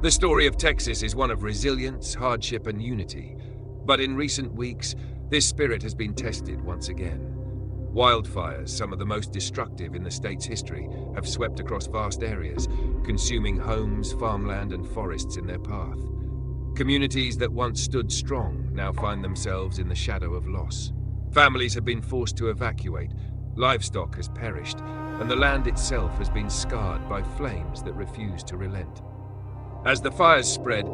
The story of Texas is one of resilience, hardship, and unity. But in recent weeks, this spirit has been tested once again. Wildfires, some of the most destructive in the state's history, have swept across vast areas, consuming homes, farmland, and forests in their path. Communities that once stood strong now find themselves in the shadow of loss. Families have been forced to evacuate, livestock has perished, and the land itself has been scarred by flames that refuse to relent. As the fires spread,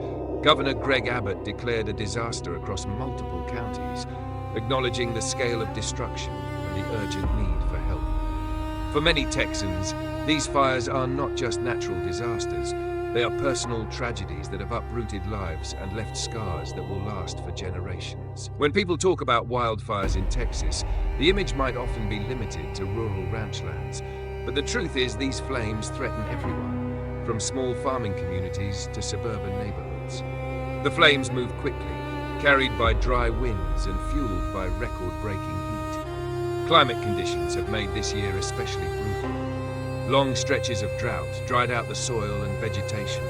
Governor Greg Abbott declared a disaster across multiple counties, acknowledging the scale of destruction and the urgent need for help. For many Texans, these fires are not just natural disasters, they are personal tragedies that have uprooted lives and left scars that will last for generations. When people talk about wildfires in Texas, the image might often be limited to rural ranchlands, but the truth is these flames threaten everyone, from small farming communities to suburban neighborhoods. The flames move quickly, carried by dry winds and fueled by record-breaking heat. Climate conditions have made this year especially brutal. Long stretches of drought dried out the soil and vegetation,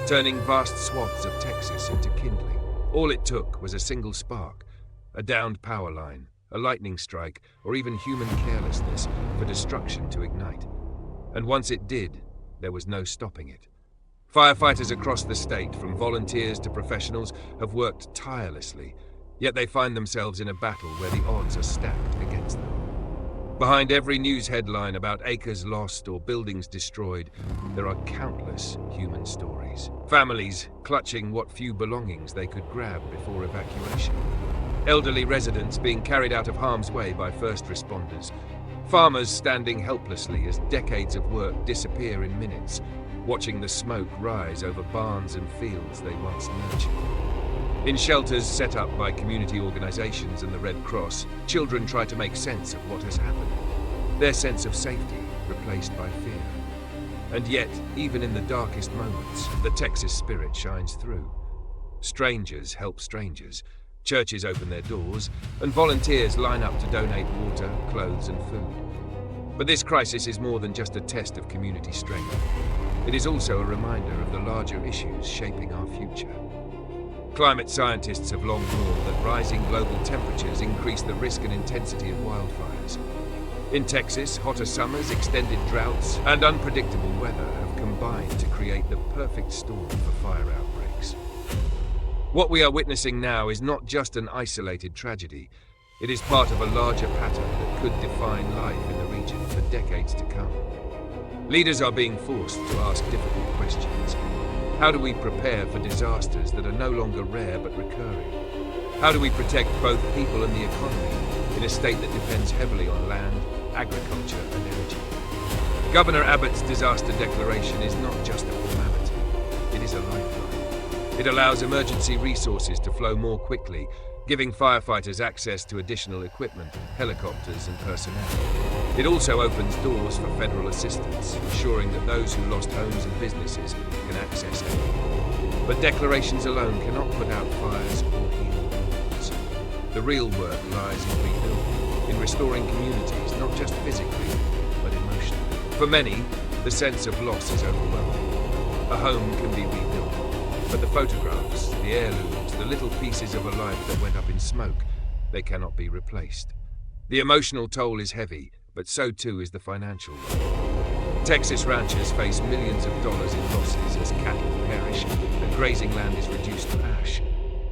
turning vast swaths of Texas into kindling. All it took was a single spark, a downed power line, a lightning strike, or even human carelessness for destruction to ignite. And once it did, there was no stopping it. Firefighters across the state, from volunteers to professionals, have worked tirelessly, yet they find themselves in a battle where the odds are stacked against them. Behind every news headline about acres lost or buildings destroyed, there are countless human stories. Families clutching what few belongings they could grab before evacuation. Elderly residents being carried out of harm's way by first responders. Farmers standing helplessly as decades of work disappear in minutes, watching the smoke rise over barns and fields they once nurtured. In shelters set up by community organizations and the Red Cross, children try to make sense of what has happened. Their sense of safety replaced by fear. And yet, even in the darkest moments, the Texas spirit shines through. Strangers help strangers. Churches open their doors, and volunteers line up to donate water, clothes, and food. But this crisis is more than just a test of community strength. It is also a reminder of the larger issues shaping our future. Climate scientists have long warned that rising global temperatures increase the risk and intensity of wildfires. In Texas, hotter summers, extended droughts, and unpredictable weather have combined to create the perfect storm for fire outbreaks. What we are witnessing now is not just an isolated tragedy. It is part of a larger pattern that could define life in the region for decades to come. Leaders are being forced to ask difficult questions. How do we prepare for disasters that are no longer rare but recurring? How do we protect both people and the economy in a state that depends heavily on land, agriculture, and energy? Governor Abbott's disaster declaration is not just a formality, it is a lifeline. It allows emergency resources to flow more quickly, giving firefighters access to additional equipment, helicopters, and personnel. It also opens doors for federal assistance, ensuring that those who lost homes and businesses can access aid. But declarations alone cannot put out fires or heal wounds. The real work lies in rebuilding, in restoring communities, not just physically, but emotionally. For many, the sense of loss is overwhelming. A home can be rebuilt, but the photographs, the heirlooms, the little pieces of a life that went up in smoke, they cannot be replaced. The emotional toll is heavy, but so too is the financial one. Texas ranchers face millions of dollars in losses as cattle perish and grazing land is reduced to ash.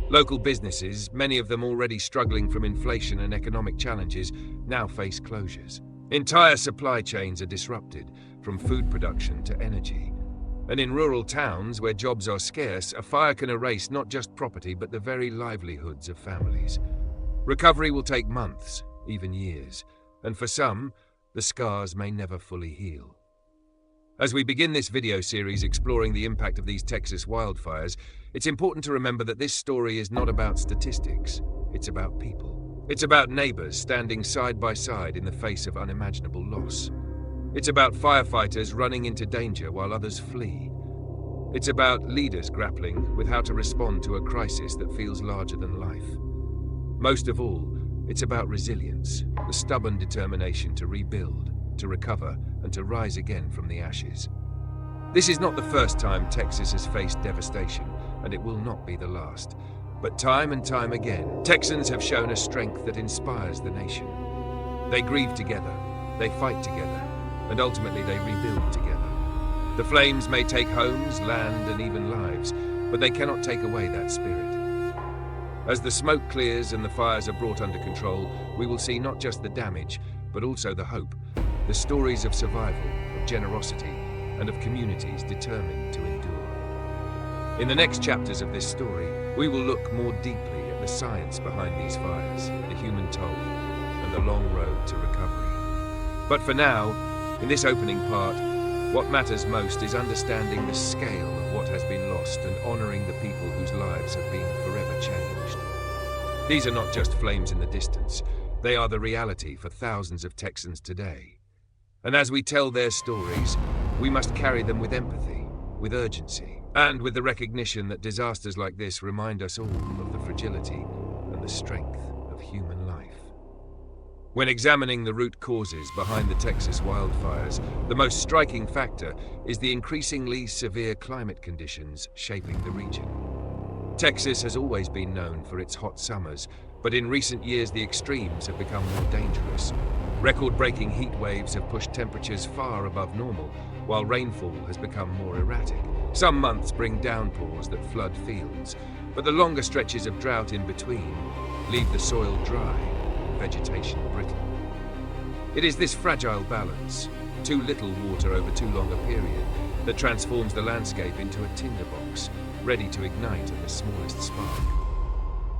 Local businesses, many of them already struggling from inflation and economic challenges, now face closures. Entire supply chains are disrupted, from food production to energy. And in rural towns where jobs are scarce, a fire can erase not just property but the very livelihoods of families. Recovery will take months, even years, and for some, the scars may never fully heal. As we begin this video series exploring the impact of these Texas wildfires, it's important to remember that this story is not about statistics, it's about people. It's about neighbors standing side by side in the face of unimaginable loss. It's about firefighters running into danger while others flee. It's about leaders grappling with how to respond to a crisis that feels larger than life. Most of all, it's about resilience, the stubborn determination to rebuild, to recover, and to rise again from the ashes. This is not the first time Texas has faced devastation, and it will not be the last. But time and time again, Texans have shown a strength that inspires the nation. They grieve together, they fight together, and ultimately they rebuild together. The flames may take homes, land, and even lives, but they cannot take away that spirit. As the smoke clears and the fires are brought under control, we will see not just the damage, but also the hope, the stories of survival, of generosity, and of communities determined to endure. In the next chapters of this story, we will look more deeply at the science behind these fires, the human toll, and the long road to recovery. But for now, in this opening part, what matters most is understanding the scale of what has been lost and honoring the people whose lives have been forever changed. These are not just flames in the distance, they are the reality for thousands of Texans today. And as we tell their stories, we must carry them with empathy, with urgency, and with the recognition that disasters like this remind us all of the fragility and the strength of human life. When examining the root causes behind the Texas wildfires, the most striking factor is the increasingly severe climate conditions shaping the region. Texas has always been known for its hot summers, but in recent years the extremes have become more dangerous. Record-breaking heat waves have pushed temperatures far above normal, while rainfall has become more erratic. Some months bring downpours that flood fields, but the longer stretches of drought in between leave the soil dry and vegetation brittle. It is this fragile balance, too little water over too long a period, that transforms the landscape into a tinderbox, ready to ignite at the smallest spark.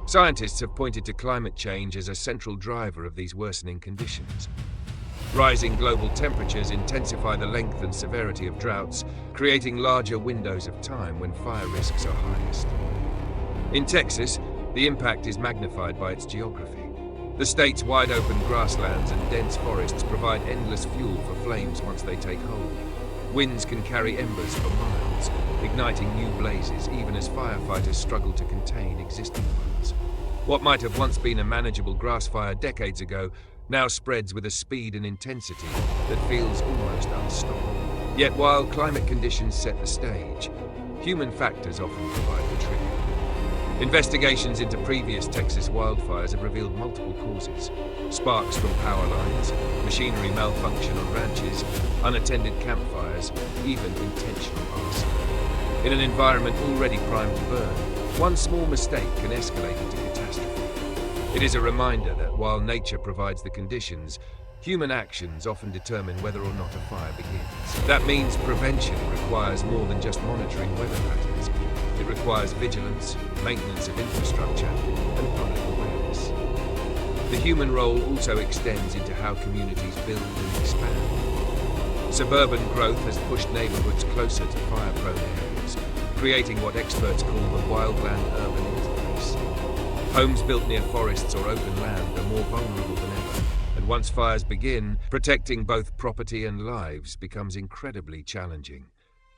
Scientists have pointed to climate change as a central driver of these worsening conditions. Rising global temperatures intensify the length and severity of droughts, creating larger windows of time when fire risks are highest. In Texas, the impact is magnified by its geography. The state's wide-open grasslands and dense forests provide endless fuel for flames once they take hold. Winds can carry embers for miles, igniting new blazes even as firefighters struggle to contain existing ones. What might have once been a manageable grass fire decades ago now spreads with a speed and intensity that feels almost unstoppable. Yet while climate conditions set the stage, human factors often provide the trigger. Investigations into previous Texas wildfires have revealed multiple causes: sparks from power lines, machinery malfunction on ranches, unattended campfires, even intentional arson. In an environment already primed to burn, one small mistake can escalate into catastrophe. It is a reminder that while nature provides the conditions, human actions often determine whether or not a fire begins. That means prevention requires more than just monitoring weather patterns. It requires vigilance, maintenance of infrastructure, and public awareness. The human role also extends into how communities build and expand. Suburban growth has pushed neighborhoods closer to fire-prone areas, creating what experts call the wildland-urban interface. Homes built near forests or open land are more vulnerable than ever, and once fires begin, protecting both property and lives becomes incredibly challenging.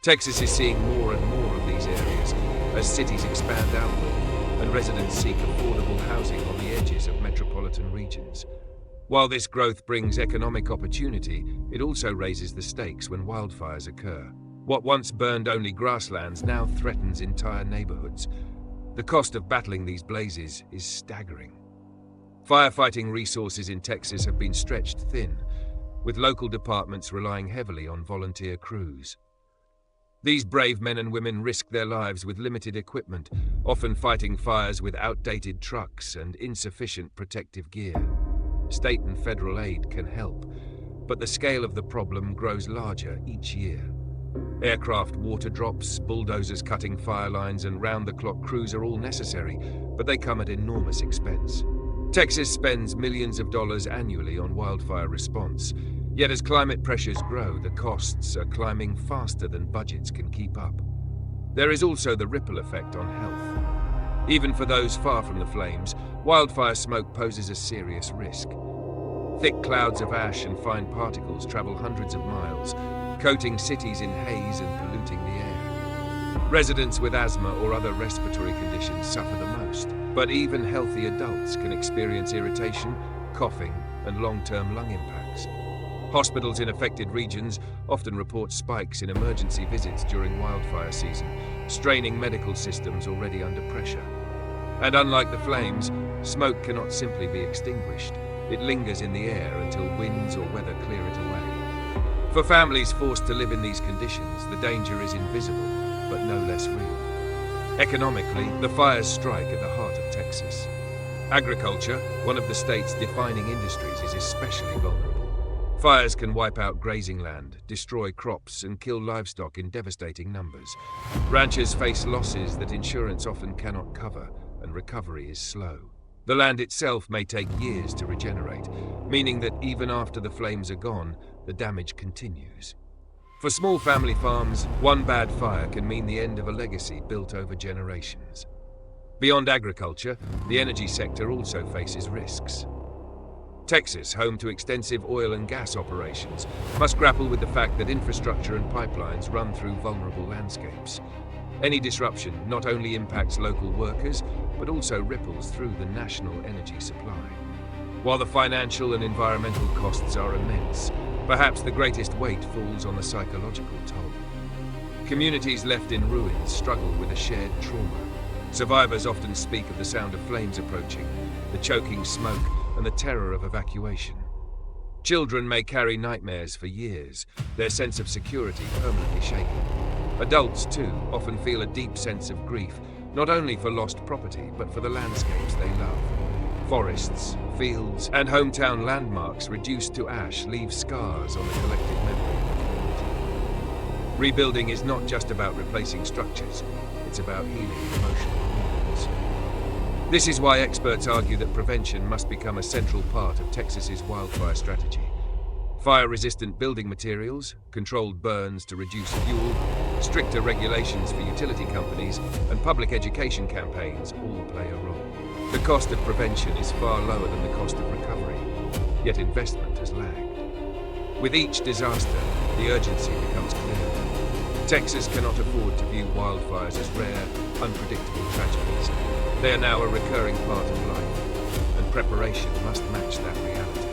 Texas is seeing more and more of these areas as cities expand outward and residents seek affordable housing on the edges of metropolitan regions. While this growth brings economic opportunity, it also raises the stakes when wildfires occur. What once burned only grasslands now threatens entire neighborhoods. The cost of battling these blazes is staggering. Firefighting resources in Texas have been stretched thin, with local departments relying heavily on volunteer crews. These brave men and women risk their lives with limited equipment, often fighting fires with outdated trucks and insufficient protective gear. State and federal aid can help, but the scale of the problem grows larger each year. Aircraft water drops, bulldozers cutting fire lines, and round-the-clock crews are all necessary, but they come at enormous expense. Texas spends millions of dollars annually on wildfire response. Yet as climate pressures grow, the costs are climbing faster than budgets can keep up. There is also the ripple effect on health. Even for those far from the flames, wildfire smoke poses a serious risk. Thick clouds of ash and fine particles travel hundreds of miles, coating cities in haze and polluting the air. Residents with asthma or other respiratory conditions suffer the most, but even healthy adults can experience irritation, coughing, and long-term lung impacts. Hospitals in affected regions often report spikes in emergency visits during wildfire season, straining medical systems already under pressure. And unlike the flames, smoke cannot simply be extinguished. It lingers in the air until winds or weather clear it away. For families forced to live in these conditions, the danger is invisible, but no less real. Economically, the fires strike at the heart of Texas. Agriculture, one of the state's defining industries, is especially vulnerable. Fires can wipe out grazing land, destroy crops, and kill livestock in devastating numbers. Ranchers face losses that insurance often cannot cover, and recovery is slow. The land itself may take years to regenerate, meaning that even after the flames are gone, the damage continues. For small family farms, one bad fire can mean the end of a legacy built over generations. Beyond agriculture, the energy sector also faces risks. Texas, home to extensive oil and gas operations, must grapple with the fact that infrastructure and pipelines run through vulnerable landscapes. Any disruption not only impacts local workers, but also ripples through the national energy supply. While the financial and environmental costs are immense, perhaps the greatest weight falls on the psychological toll. Communities left in ruins struggle with a shared trauma. Survivors often speak of the sound of flames approaching, the choking smoke, and the terror of evacuation. Children may carry nightmares for years, their sense of security permanently shaken. Adults, too, often feel a deep sense of grief, not only for lost property, but for the landscapes they love. Forests, fields, and hometown landmarks reduced to ash leave scars on the collective memory of the community. Rebuilding is not just about replacing structures, it's about healing emotional wounds. This is why experts argue that prevention must become a central part of Texas's wildfire strategy. Fire-resistant building materials, controlled burns to reduce fuel, stricter regulations for utility companies, and public education campaigns all play a role. The cost of prevention is far lower than the cost of recovery, yet investment has lagged. With each disaster, the urgency becomes clearer. Texas cannot afford to view wildfires as rare, unpredictable tragedies. They are now a recurring part of life, and preparation must match that reality.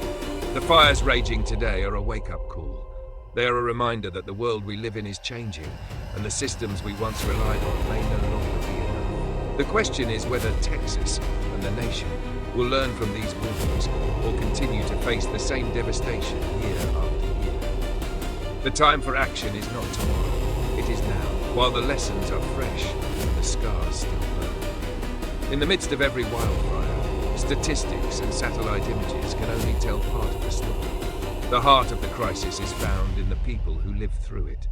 The fires raging today are a wake-up call. They are a reminder that the world we live in is changing, and the systems we once relied on may no longer be enough. The question is whether Texas and the nation will learn from these warnings or continue to face the same devastation year after year. The time for action is not tomorrow, it is now, while the lessons are fresh and the scars still burn. In the midst of every wildfire, statistics and satellite images can only tell part of the story. The heart of the crisis is found in the people who live through it.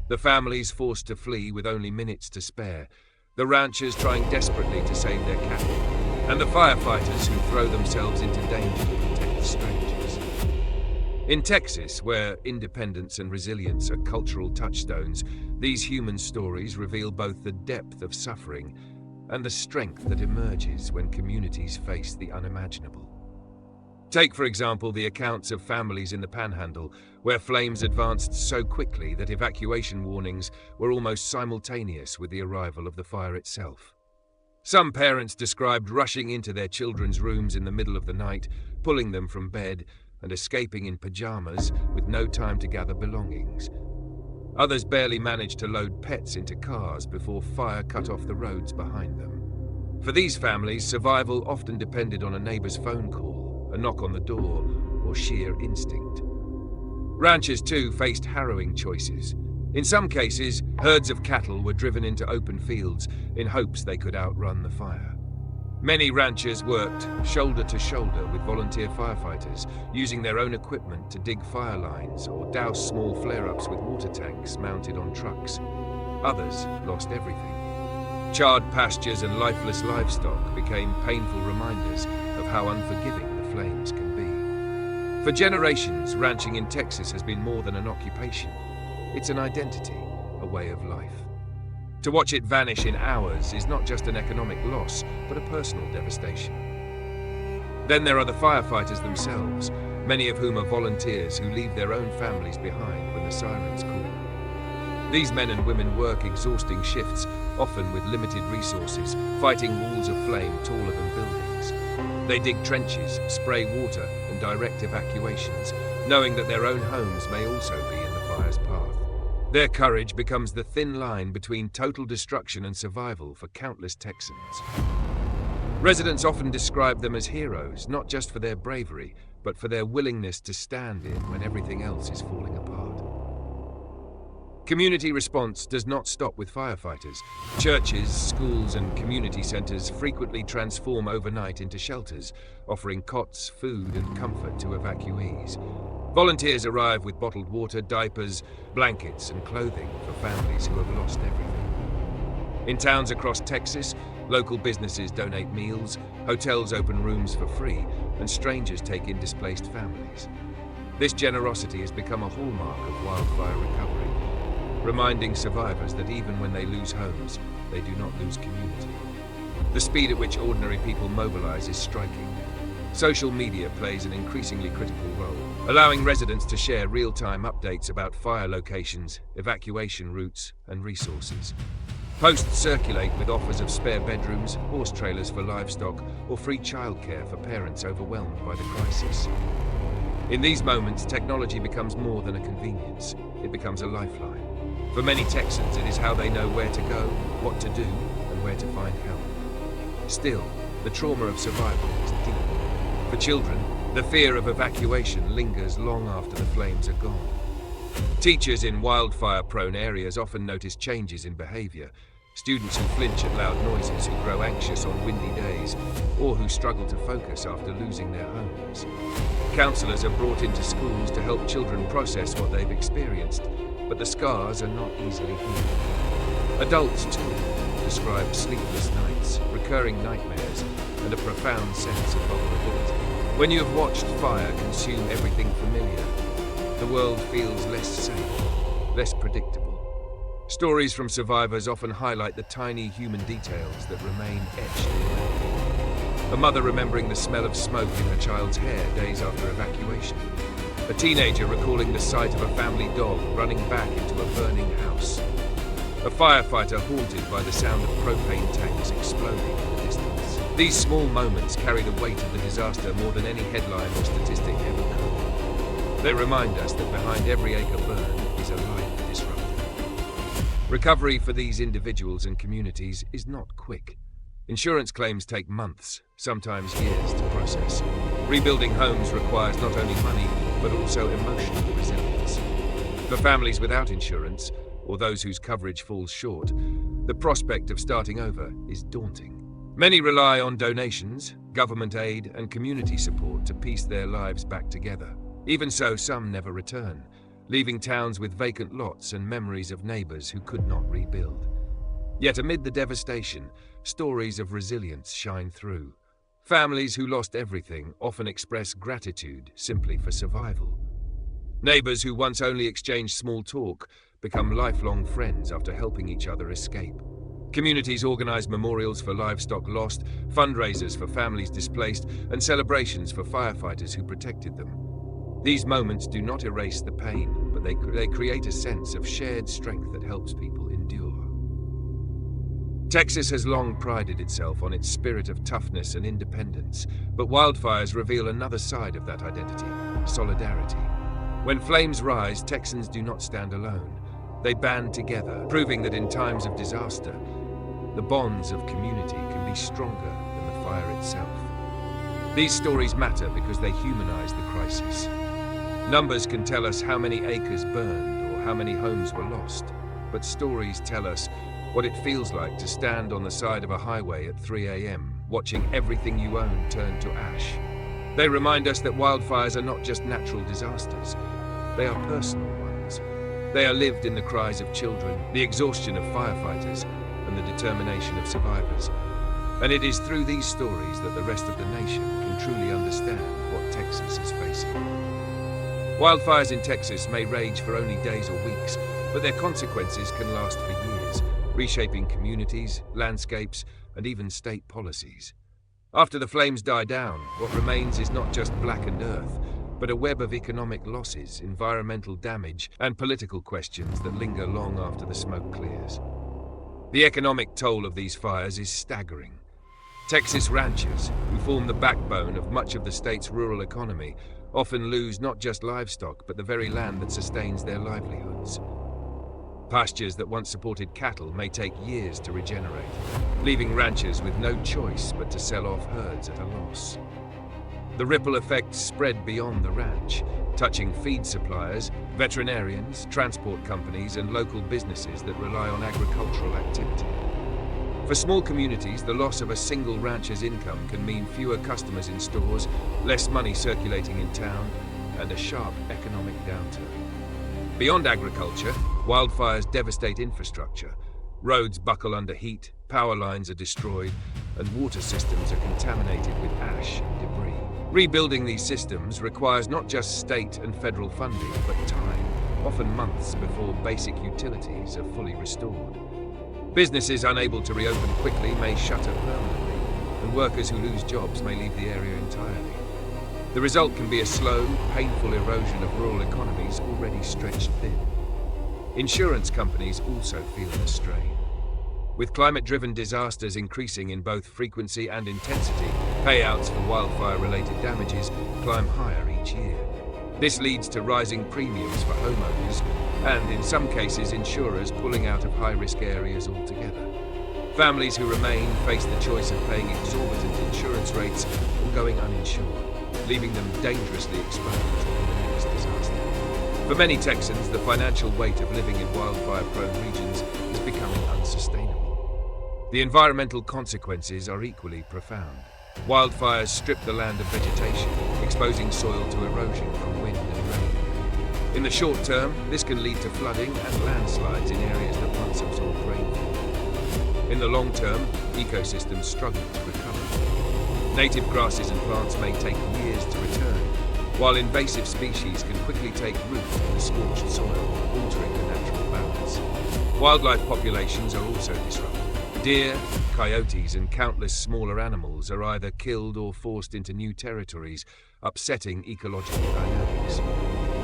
The families forced to flee with only minutes to spare, the ranchers trying desperately to save their cattle, and the firefighters who throw themselves into danger to protect strangers. In Texas, where independence and resilience are cultural touchstones, these human stories reveal both the depth of suffering and the strength that emerges when communities face the unimaginable. Take, for example, the accounts of families in the Panhandle, where flames advanced so quickly that evacuation warnings were almost simultaneous with the arrival of the fire itself. Some parents described rushing into their children's rooms in the middle of the night, pulling them from bed, and escaping in pajamas with no time to gather belongings. Others barely managed to load pets into cars before fire cut off the roads behind them. For these families, survival often depended on a neighbor's phone call, a knock on the door, or sheer instinct. Ranchers, too, faced harrowing choices. In some cases, herds of cattle were driven into open fields in hopes they could outrun the fire. Many ranchers worked shoulder to shoulder with volunteer firefighters, using their own equipment to dig fire lines or douse small flare-ups with water tanks mounted on trucks. Others lost everything. Charred pastures and lifeless livestock became painful reminders of how unforgiving the flames can be. For generations, ranching in Texas has been more than an occupation. It's an identity, a way of life. To watch it vanish in hours is not just an economic loss, but a personal devastation. Then there are the firefighters themselves, many of whom are volunteers who leave their own families behind when the sirens call. These men and women work exhausting shifts, often with limited resources, fighting walls of flame taller than buildings. They dig trenches, spray water, and and direct evacuations, knowing that their own homes may also be in the fire's path. Their courage becomes the thin line between total destruction and survival for countless Texans. Residents often describe them as heroes, not just for their bravery, but for their willingness to stand in when everything else is falling apart. Community response does not stop with firefighters. Churches, schools, and community centers frequently transform overnight into shelters, offering cots, food, and comfort to evacuees. Volunteers arrive with bottled water, diapers, blankets, and clothing for families who have lost everything. In towns across Texas, local businesses donate meals, hotels open rooms for free, and strangers take in displaced families. This generosity has become a hallmark of wildfire recovery, reminding survivors that even when they lose homes, they do not lose community. The speed at which ordinary people mobilize is striking. Social media plays an increasingly critical role, allowing residents to share real-time updates about fire locations, evacuation routes, and resources. Posts circulate with offers of spare bedrooms, horse trailers for livestock, or free childcare for parents overwhelmed by the crisis. In these moments, technology becomes more than a convenience. It becomes a lifeline. For many Texans, it is how they know where to go, what to do, and where to find help. Still, the trauma of survival is deep. For children, the fear of evacuation lingers long after the flames are gone. Teachers in wildfire-prone areas often notice changes in behavior. Students who flinch at loud noises, who grow anxious on windy days, or who struggle to focus after losing their homes. Counselors are brought into schools to help children process what they've experienced, but the scars are not easily healed. Adults, too, describe sleepless nights, recurring nightmares, and a profound sense of vulnerability. When you have watched fire consume everything familiar, the world feels less safe, less predictable. Stories from survivors often highlight the tiny human details that remain etched in memory. A mother remembering the smell of smoke in her child's hair days after evacuation. A teenager recalling the sight of a family dog running back into a burning house. A firefighter haunted by the sound of propane tanks exploding in the distance. These small moments carry the weight of the disaster more than any headline or statistic ever could. They remind us that behind every acre burned is a life disrupted. Recovery for these individuals and communities is not quick. Insurance claims take months, sometimes years, to process. Rebuilding homes requires not only money, but also emotional resilience. For families without insurance, or those whose coverage falls short, the prospect of starting over is daunting. Many rely on donations, government aid, and community support to piece their lives back together. Even so, some never return, leaving towns with vacant lots and memories of neighbors who could not rebuild. Yet amid the devastation, stories of resilience shine through. Families who lost everything often express gratitude simply for survival. Neighbors who once only exchanged small talk become lifelong friends after helping each other escape. Communities organize memorials for livestock lost, fundraisers for families displaced, and celebrations for firefighters who protected them. These moments do not erase the pain, but they create a sense of shared strength that helps people endure. Texas has long prided itself on its spirit of toughness and independence, but wildfires reveal another side of that identity: solidarity. When flames rise, Texans do not stand alone. They band together, proving that in times of disaster, the bonds of community can be stronger than the fire itself. These stories matter because they humanize the crisis. Numbers can tell us how many acres burned or how many homes were lost, but stories tell us what it feels like to stand on the side of a highway at 3 a.m., watching everything you own turn to ash. They remind us that wildfires are not just natural disasters, they are personal ones. They are lived in the cries of children, the exhaustion of firefighters, and the determination of survivors. And it is through these stories that the rest of the nation can truly understand what Texas is facing. Wildfires in Texas may rage for only days or weeks, but their consequences can last for years, reshaping communities, landscapes, and even state policies. After the flames die down, what remains is not just blackened earth, but a web of economic losses, environmental damage, and political questions that linger long after the smoke clears. The economic toll of these fires is staggering. Texas ranchers, who form the backbone of much of the state's rural economy, often lose not just livestock but the very land that sustains their livelihoods. Pastures that once supported cattle may take years to regenerate, leaving ranchers with no choice but to sell off herds at a loss. The ripple effects spread beyond the ranch, touching feed suppliers, veterinarians, transport companies, and local businesses that rely on agricultural activity. For small communities, the loss of a single rancher's income can mean fewer customers in stores, less money circulating in town, and a sharp economic downturn. Beyond agriculture, wildfires devastate infrastructure. Roads buckle under heat, power lines are destroyed, and water systems are contaminated with ash and debris. Rebuilding these systems requires not just state and federal funding, but time, often months before basic utilities are fully restored. Businesses unable to reopen quickly may shutter permanently, and workers who lose jobs may leave the area entirely. The result can be a slow, painful erosion of rural economies already stretched thin. Insurance companies also feel the strain. With climate-driven disasters increasing in both frequency and intensity, payouts for wildfire-related damages climb higher each year. This leads to rising premiums for homeowners and, in some cases, insurers pulling out of high-risk areas altogether. Families who remain face the choice of paying exorbitant insurance rates or going uninsured, leaving them dangerously exposed to the next disaster. For many Texans, the financial weight of living in wildfire-prone regions is becoming unsustainable. The environmental consequences are equally profound. Wildfires strip the land of vegetation, exposing soil to erosion from wind and rain. In the short term, this can lead to flooding and landslides in areas that once absorbed rainfall. In the long term, ecosystems struggle to recover. Native grasses and plants may take years to return, while invasive species can quickly take root in the scorched soil, altering the natural balance. Wildlife populations are also disrupted. Deer, coyotes, and countless smaller animals are either killed or forced into new territories, upsetting ecological dynamics.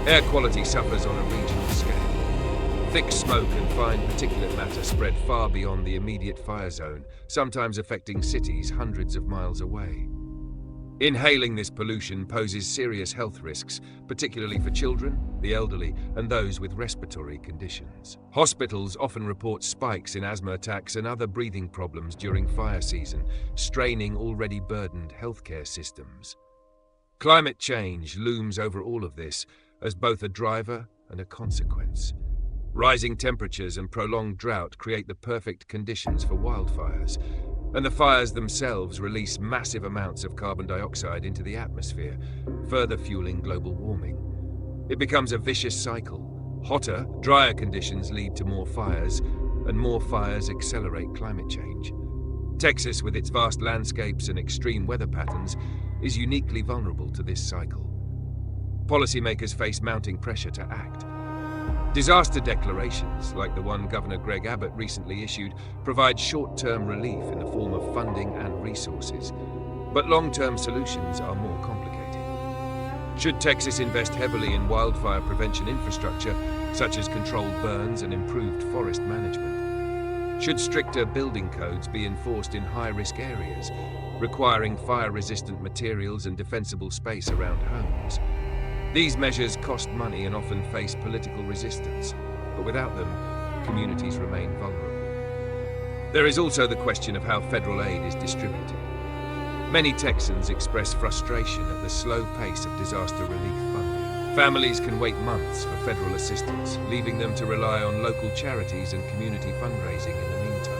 Air quality suffers on a regional scale. Thick smoke and fine particulate matter spread far beyond the immediate fire zone, sometimes affecting cities hundreds of miles away. Inhaling this pollution poses serious health risks, particularly for children, the elderly, and those with respiratory conditions. Hospitals often report spikes in asthma attacks and other breathing problems during fire season, straining already burdened healthcare systems. Climate change looms over all of this as both a driver and a consequence. Rising temperatures and prolonged drought create the perfect conditions for wildfires, and the fires themselves release massive amounts of carbon dioxide into the atmosphere, further fueling global warming. It becomes a vicious cycle. Hotter, drier conditions lead to more fires, and more fires accelerate climate change. Texas, with its vast landscapes and extreme weather patterns, is uniquely vulnerable to this cycle. Policymakers face mounting pressure to act. Disaster declarations, like the one Governor Greg Abbott recently issued, provide short-term relief in the form of funding and resources. But long-term solutions are more complicated. Should Texas invest heavily in wildfire prevention infrastructure, such as controlled burns and improved forest management? Should stricter building codes be enforced in high-risk areas, requiring fire-resistant materials and defensible space around homes? These measures cost money and often face political resistance, but without them, communities remain vulnerable. There is also the question of how federal aid is distributed. Many Texans express frustration at the slow pace of disaster relief funding. Families can wait months for federal assistance, leaving them to rely on local charities and community fundraising in the meantime.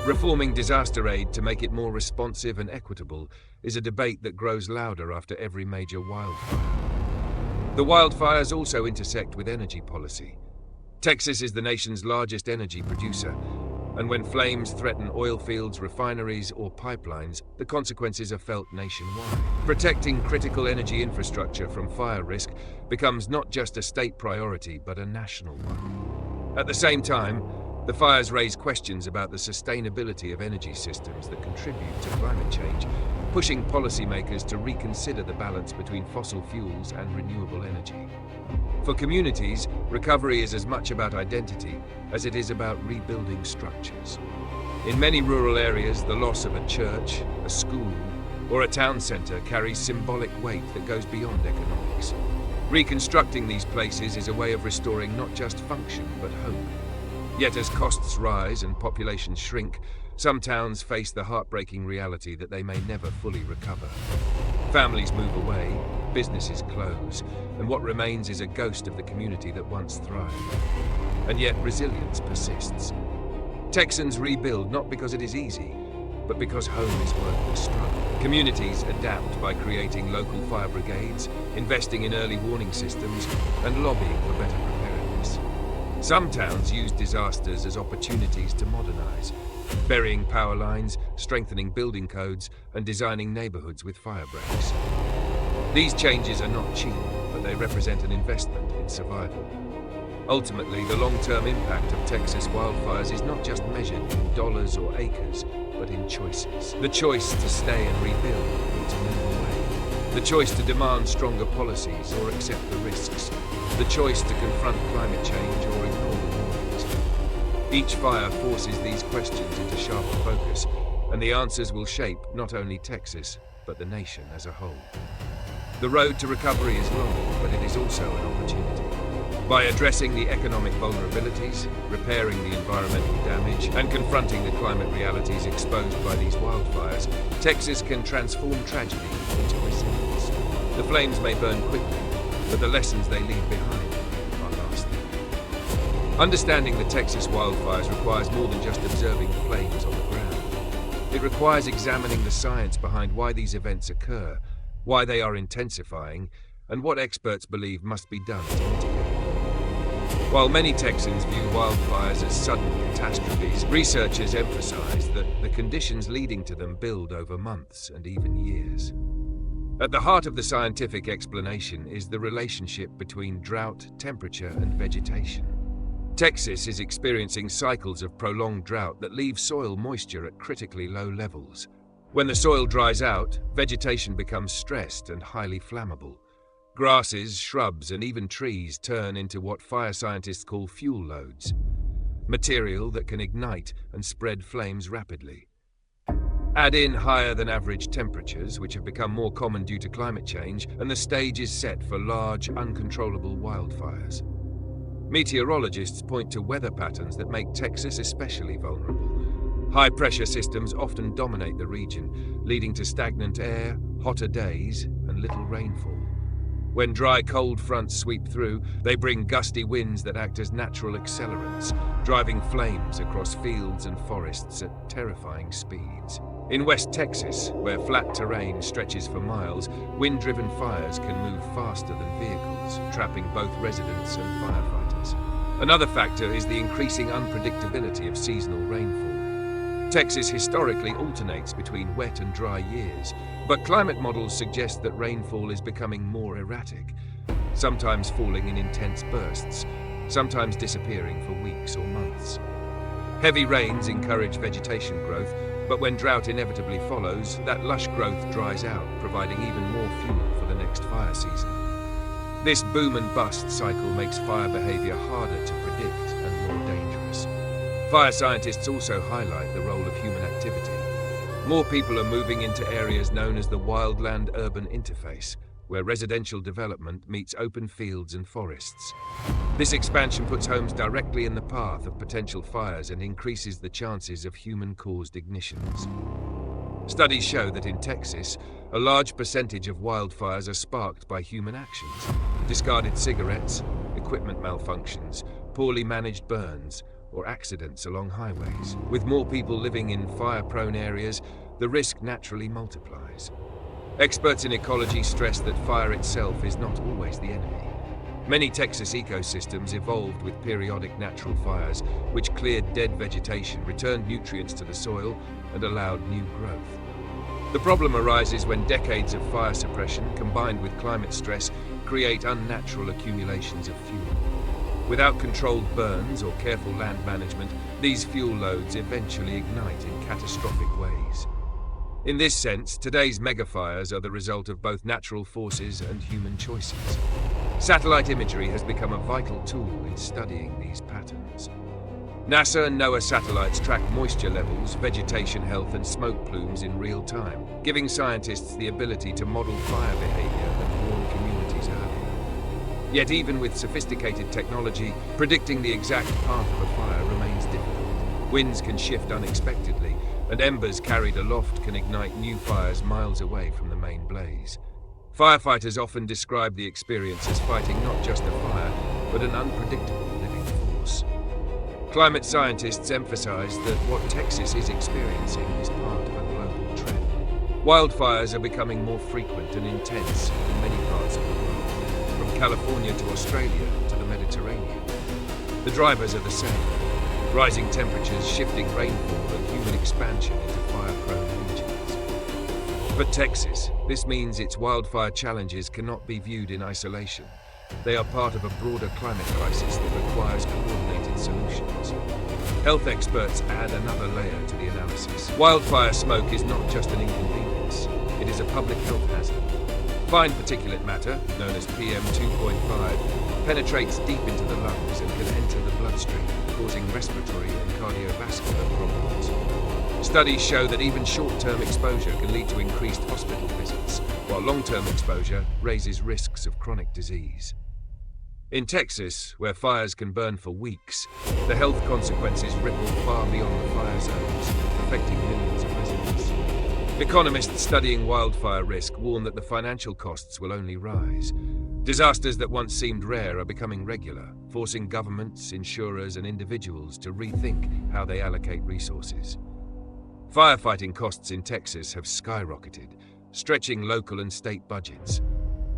Reforming disaster aid to make it more responsive and equitable is a debate that grows louder after every major wildfire. The wildfires also intersect with energy policy. Texas is the nation's largest energy producer, and when flames threaten oil fields, refineries, or pipelines, the consequences are felt nationwide. Protecting critical energy infrastructure from fire risk becomes not just a state priority, but a national one. At the same time, the fires raise questions about the sustainability of energy systems that contribute to climate change, pushing policymakers to reconsider the balance between fossil fuels and renewable energy. For communities, recovery is as much about identity as it is about rebuilding structures. In many rural areas, the loss of a church, a school, or a town centre carries symbolic weight that goes beyond economics. Reconstructing these places is a way of restoring not just function, but hope. Yet as costs rise and populations shrink, some towns face the heartbreaking reality that they may never fully recover. Families move away, businesses close, and what remains is a ghost of the community that once thrived. And yet resilience persists. Texans rebuild not because it is easy, but because home is worth the struggle. Communities adapt by creating local fire brigades, investing in early warning systems, and lobbying for better preparedness. Some towns use disasters as opportunities to modernize, burying power lines, strengthening building codes, and designing neighborhoods with fire breaks. These changes are not cheap, but they represent an investment in survival. Ultimately, the long-term impact of Texas wildfires is not just measured in dollars or acres, but in choices. The choice to stay and rebuild, or to move away. The choice to demand stronger policies or accept the risks. The choice to confront climate change or ignore the warnings. Each fire forces these questions into sharper focus, and the answers will shape not only Texas, but the nation as a whole. The road to recovery is long, but it is also an opportunity. By addressing the economic vulnerabilities, repairing the environmental damage, and confronting the climate realities exposed by these wildfires, Texas can transform tragedy into resilience. The flames may burn quickly, but the lessons they leave behind are lasting. Understanding the Texas wildfires requires more than just observing the flames on the ground. It requires examining the science behind why these events occur, why they are intensifying, and what experts believe must be done to mitigate them. While many Texans view wildfires as sudden catastrophes, researchers emphasize that the conditions leading to them build over months and even years. At the heart of the scientific explanation is the relationship between drought, temperature, and vegetation. Texas is experiencing cycles of prolonged drought that leave soil moisture at critically low levels. When the soil dries out, vegetation becomes stressed and highly flammable. Grasses, shrubs, and even trees turn into what fire scientists call fuel loads, material that can ignite and spread flames rapidly. Add in higher than average temperatures, which have become more common due to climate change, and the stage is set for large, uncontrollable wildfires. Meteorologists point to weather patterns that make Texas especially vulnerable. High-pressure systems often dominate the region, leading to stagnant air, hotter days, and little rainfall. When dry, cold fronts sweep through, they bring gusty winds that act as natural accelerants, driving flames across fields and forests at terrifying speeds. In West Texas, where flat terrain stretches for miles, wind-driven fires can move faster than vehicles, trapping both residents and firefighters. Another factor is the increasing unpredictability of seasonal rainfall. Texas historically alternates between wet and dry years, but climate models suggest that rainfall is becoming more erratic, sometimes falling in intense bursts, sometimes disappearing for weeks or months. Heavy rains encourage vegetation growth, but when drought inevitably follows, that lush growth dries out, providing even more fuel for the next fire season. This boom and bust cycle makes fire behavior harder to predict and more dangerous. Fire scientists also highlight the role of human activity. More people are moving into areas known as the wildland-urban interface, where residential development meets open fields and forests. This expansion puts homes directly in the path of potential fires and increases the chances of human-caused ignitions. Studies show that in Texas, a large percentage of wildfires are sparked by human actions: discarded cigarettes, equipment malfunctions, poorly managed burns, or accidents along highways. With more people living in fire-prone areas, the risk naturally multiplies. Experts in ecology stress that fire itself is not always the enemy. Many Texas ecosystems evolved with periodic natural fires, which cleared dead vegetation, returned nutrients to the soil, and allowed new growth. The problem arises when decades of fire suppression, combined with climate stress, create unnatural accumulations of fuel. Without controlled burns or careful land management, these fuel loads eventually ignite in catastrophic ways. In this sense, today's megafires are the result of both natural forces and human choices. Satellite imagery has become a vital tool in studying these patterns. NASA and NOAA satellites track moisture levels, vegetation health, and smoke plumes in real time, giving scientists the ability to model fire behavior and warn communities early. Yet even with sophisticated technology, predicting the exact path of a fire remains difficult. Winds can shift unexpectedly, and embers carried aloft can ignite new fires miles away from the main blaze. Firefighters often describe the experience as fighting not just a fire, but an unpredictable living force. Climate scientists emphasize that what Texas is experiencing is part of a global trend. Wildfires are becoming more frequent and intense in many parts of the world, from California to Australia to the Mediterranean. The drivers are the same: rising temperatures, shifting rainfall, and human expansion into fire-prone regions. For Texas, this means its wildfire challenges cannot be viewed in isolation. They are part of a broader climate crisis that requires coordinated solutions. Health experts add another layer to the analysis. Wildfire smoke is not just an inconvenience, it is a public health hazard. Fine particulate matter, known as PM 2.5, penetrates deep into the lungs and can enter the bloodstream, causing respiratory and cardiovascular problems. Studies show that even short-term exposure can lead to increased hospital visits, while long-term exposure raises risks of chronic disease. In Texas, where fires can burn for weeks, the health consequences ripple far beyond the fire zones, affecting millions of residents. Economists studying wildfire risk warn that the financial costs will only rise. Disasters that once seemed rare are becoming regular, forcing governments, insurers, and individuals to rethink how they allocate resources. Firefighting costs in Texas have skyrocketed, stretching local and state budgets.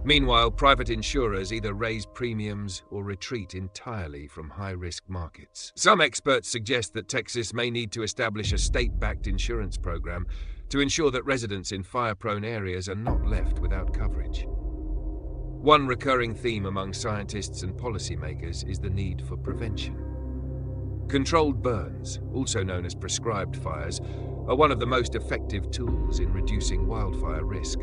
Meanwhile, private insurers either raise premiums or retreat entirely from high-risk markets. Some experts suggest that Texas may need to establish a state-backed insurance program to ensure that residents in fire-prone areas are not left without coverage. One recurring theme among scientists and policymakers is the need for prevention. Controlled burns, also known as prescribed fires, are one of the most effective tools in reducing wildfire risk.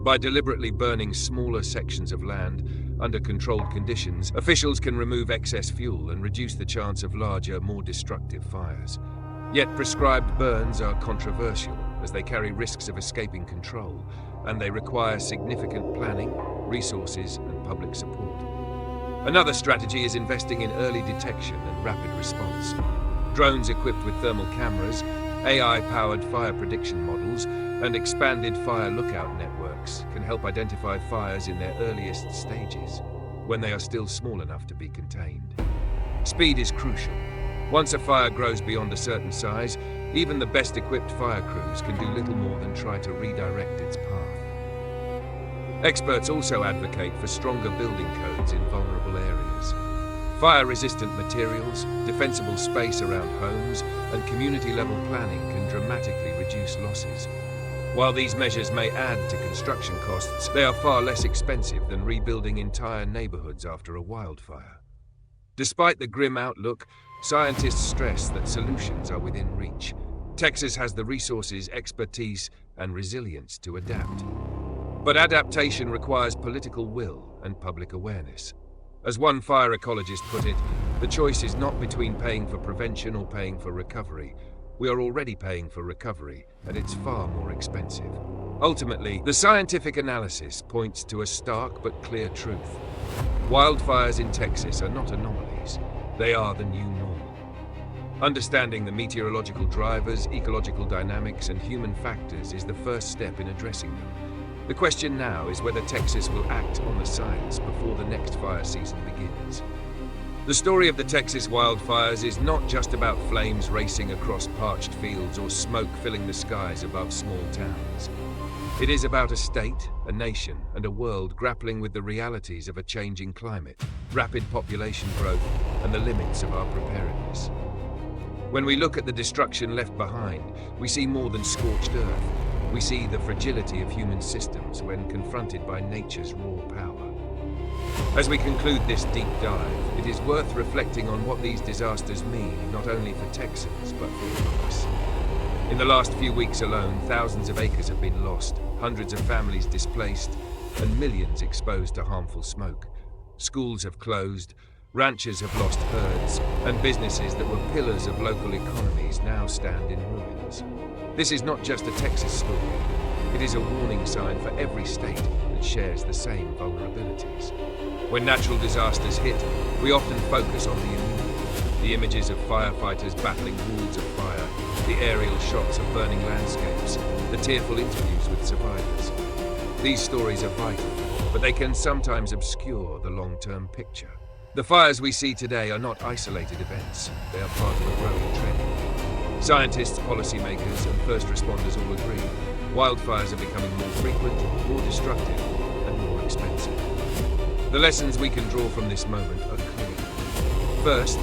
By deliberately burning smaller sections of land under controlled conditions, officials can remove excess fuel and reduce the chance of larger, more destructive fires. Yet prescribed burns are controversial, as they carry risks of escaping control, and they require significant planning, resources, and public support. Another strategy is investing in early detection and rapid response. Drones equipped with thermal cameras, AI-powered fire prediction models, and expanded fire lookout networks can help identify fires in their earliest stages, when they are still small enough to be contained. Speed is crucial. Once a fire grows beyond a certain size, even the best-equipped fire crews can do little more than try to redirect its path. Experts also advocate for stronger building codes in vulnerable areas. Fire-resistant materials, defensible space around homes, and community-level planning can dramatically reduce losses. While these measures may add to construction costs, they are far less expensive than rebuilding entire neighborhoods after a wildfire. Despite the grim outlook, scientists stress that solutions are within reach. Texas has the resources, expertise, and resilience to adapt. But adaptation requires political will and public awareness. As one fire ecologist put it, the choice is not between paying for prevention or paying for recovery. We are already paying for recovery, and it's far more expensive. Ultimately, the scientific analysis points to a stark but clear truth. Wildfires in Texas are not anomalies. They are the new normal. Understanding the meteorological drivers, ecological dynamics, and human factors is the first step in addressing them. The question now is whether Texas will act on the science before the next fire season begins. The story of the Texas wildfires is not just about flames racing across parched fields or smoke filling the skies above small towns. It is about a state, a nation, and a world grappling with the realities of a changing climate, rapid population growth, and the limits of our preparedness. When we look at the destruction left behind, we see more than scorched earth. We see the fragility of human systems when confronted by nature's raw power. As we conclude this deep dive, it is worth reflecting on what these disasters mean not only for Texans, but for all of us. In the last few weeks alone, thousands of acres have been lost, hundreds of families displaced, and millions exposed to harmful smoke. Schools have closed, Ranchers have lost herds, and businesses that were pillars of local economies now stand in ruins. This is not just a Texas story. It is a warning sign for every state that shares the same vulnerabilities. When natural disasters hit, we often focus on the immediate. The images of firefighters battling walls of fire, the aerial shots of burning landscapes, the tearful interviews with survivors. These stories are vital, but they can sometimes obscure the long-term picture. The fires we see today are not isolated events. They are part of a growing trend. Scientists, policymakers, and first responders all agree. Wildfires are becoming more frequent, more destructive, and more expensive. The lessons we can draw from this moment are clear. First,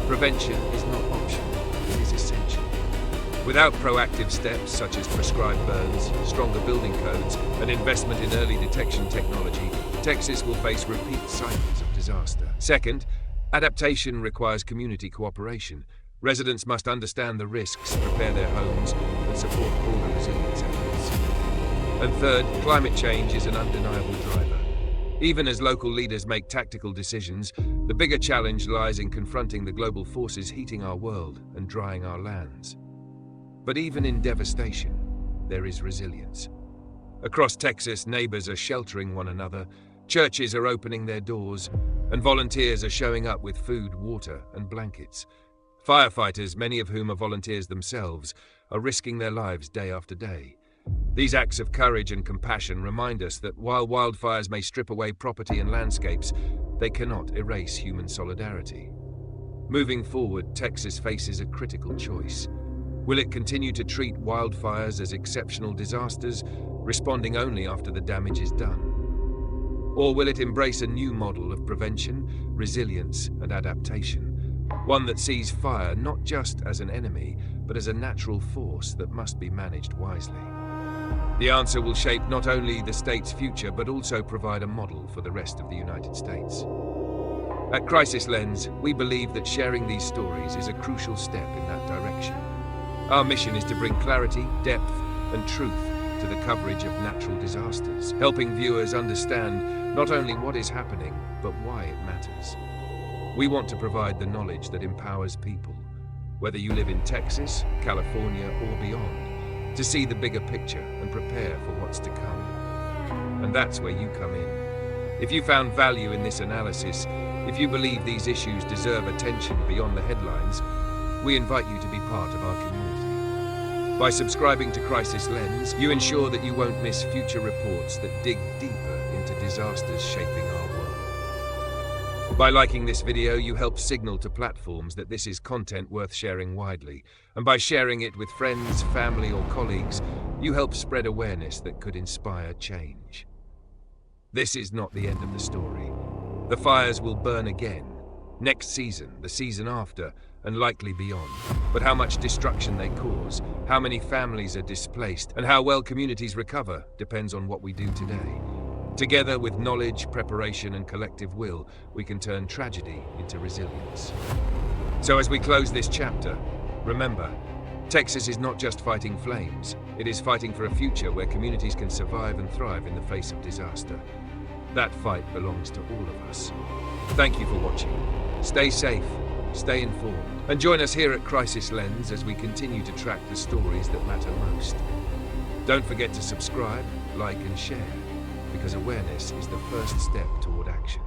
prevention is not optional, it is essential. Without proactive steps such as prescribed burns, stronger building codes, and investment in early detection technology, Texas will face repeat cycles of disaster. Second, adaptation requires community cooperation. Residents must understand the risks, prepare their homes, and support broader resilience efforts. And third, climate change is an undeniable driver. Even as local leaders make tactical decisions, the bigger challenge lies in confronting the global forces heating our world and drying our lands. But even in devastation, there is resilience. Across Texas, neighbors are sheltering one another, churches are opening their doors, and volunteers are showing up with food, water, and blankets. Firefighters, many of whom are volunteers themselves, are risking their lives day after day. These acts of courage and compassion remind us that while wildfires may strip away property and landscapes, they cannot erase human solidarity. Moving forward, Texas faces a critical choice. Will it continue to treat wildfires as exceptional disasters, responding only after the damage is done? Or will it embrace a new model of prevention, resilience, and adaptation? One that sees fire not just as an enemy, but as a natural force that must be managed wisely. The answer will shape not only the state's future, but also provide a model for the rest of the United States. At Crisis Lens, we believe that sharing these stories is a crucial step in that direction. Our mission is to bring clarity, depth, and truth to the coverage of natural disasters, helping viewers understand not only what is happening, but why it matters. We want to provide the knowledge that empowers people, whether you live in Texas, California, or beyond, to see the bigger picture and prepare for what's to come. And that's where you come in. If you found value in this analysis, if you believe these issues deserve attention beyond the headlines, we invite you to be part of our community. By subscribing to Crisis Lens, you ensure that you won't miss future reports that dig deeper into disasters shaping our world. By liking this video, you help signal to platforms that this is content worth sharing widely. And by sharing it with friends, family, or colleagues, you help spread awareness that could inspire change. This is not the end of the story. The fires will burn again, next season, the season after, and likely beyond. But how much destruction they cause, how many families are displaced, and how well communities recover depends on what we do today. Together with knowledge, preparation, and collective will, we can turn tragedy into resilience. So as we close this chapter, remember, Texas is not just fighting flames, it is fighting for a future where communities can survive and thrive in the face of disaster. That fight belongs to all of us. Thank you for watching. Stay safe, stay informed, and join us here at Crisis Lens as we continue to track the stories that matter most. Don't forget to subscribe, like, and share, because awareness is the first step toward action.